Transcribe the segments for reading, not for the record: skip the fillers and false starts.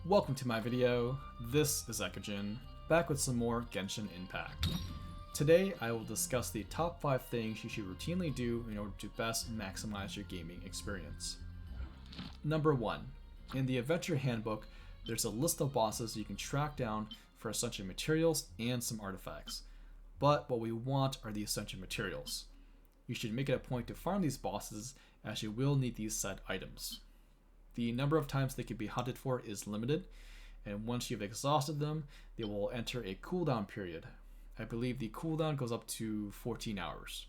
Welcome to my video. This is Ekajin, back with some more Genshin Impact. Today I will discuss the top 5 things you should routinely do in order to best maximize your gaming experience. Number 1. In the Adventure Handbook, there's a list of bosses you can track down for essential materials and some artifacts. But what we want are the essential materials. You should make it a point to farm these bosses, as you will need these said items. The number of times they can be hunted for is limited, and once you've exhausted them, they will enter a cooldown period. I believe the cooldown goes up to 14 hours.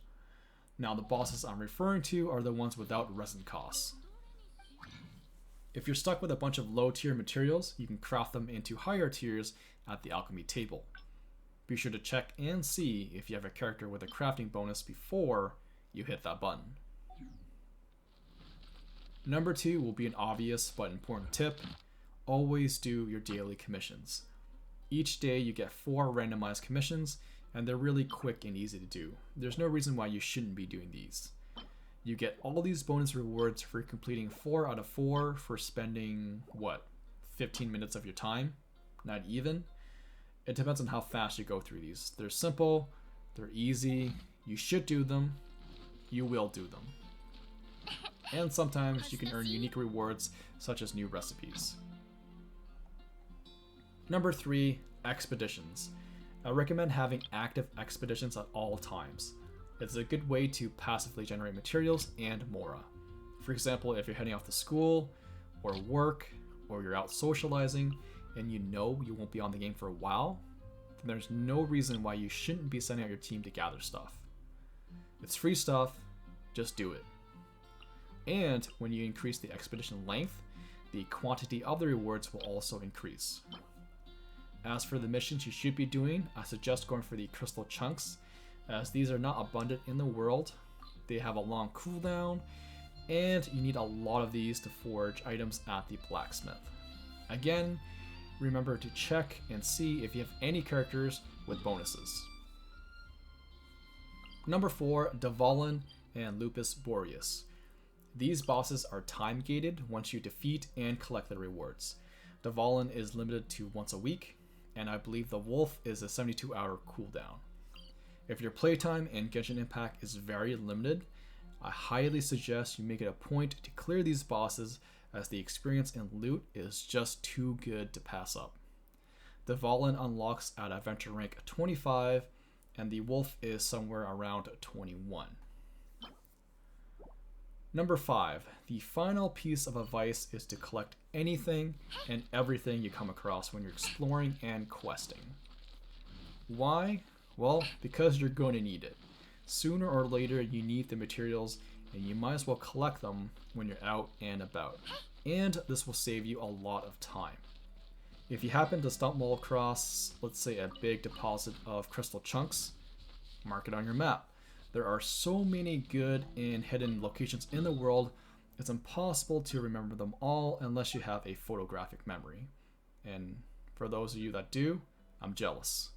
Now the bosses I'm referring to are the ones without resin costs. If you're stuck with a bunch of low tier materials, you can craft them into higher tiers at the alchemy table. Be sure to check and see if you have a character with a crafting bonus before you hit that button. Number 2 will be an obvious but important tip. Always do your daily commissions. Each day you get 4 randomized commissions, and they're really quick and easy to do. There's no reason why you shouldn't be doing these. You get all these bonus rewards for completing 4 out of 4 for spending, 15 minutes of your time? Not even. It depends on how fast you go through these. They're simple, they're easy, you should do them, you will do them. And sometimes you can earn unique rewards such as new recipes. Number 3, expeditions. I recommend having active expeditions at all times. It's a good way to passively generate materials and mora. For example, if you're heading off to school or work, or you're out socializing and you know you won't be on the game for a while, then there's no reason why you shouldn't be sending out your team to gather stuff. It's free stuff, just do it. And when you increase the expedition length, the quantity of the rewards will also increase. As for the missions you should be doing, I suggest going for the crystal chunks, as these are not abundant in the world. They have a long cooldown, and you need a lot of these to forge items at the blacksmith. Again, remember to check and see if you have any characters with bonuses. Number 4, Dvalin and Lupus Boreas. These bosses are time gated once you defeat and collect the rewards. Dvalin is limited to once a week, and I believe the Wolf is a 72-hour cooldown. If your playtime in Genshin Impact is very limited, I highly suggest you make it a point to clear these bosses, as the experience and loot is just too good to pass up. Dvalin unlocks at adventure rank 25, and the Wolf is somewhere around 21. Number 5, the final piece of advice is to collect anything and everything you come across when you're exploring and questing. Why? Well, because you're going to need it. Sooner or later you need the materials, and you might as well collect them when you're out and about. And this will save you a lot of time. If you happen to stumble across, let's say, a big deposit of crystal chunks, mark it on your map. There are so many good and hidden locations in the world, it's impossible to remember them all unless you have a photographic memory. And for those of you that do, I'm jealous.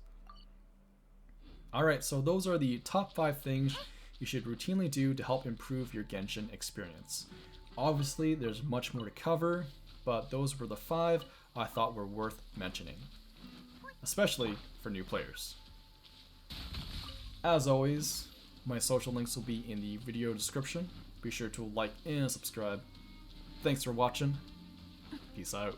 Alright, so those are the top 5 things you should routinely do to help improve your Genshin experience. Obviously, there's much more to cover, but those were the 5 I thought were worth mentioning, especially for new players. As always, my social links will be in the video description. Be sure to like and subscribe. Thanks for watching. Peace out.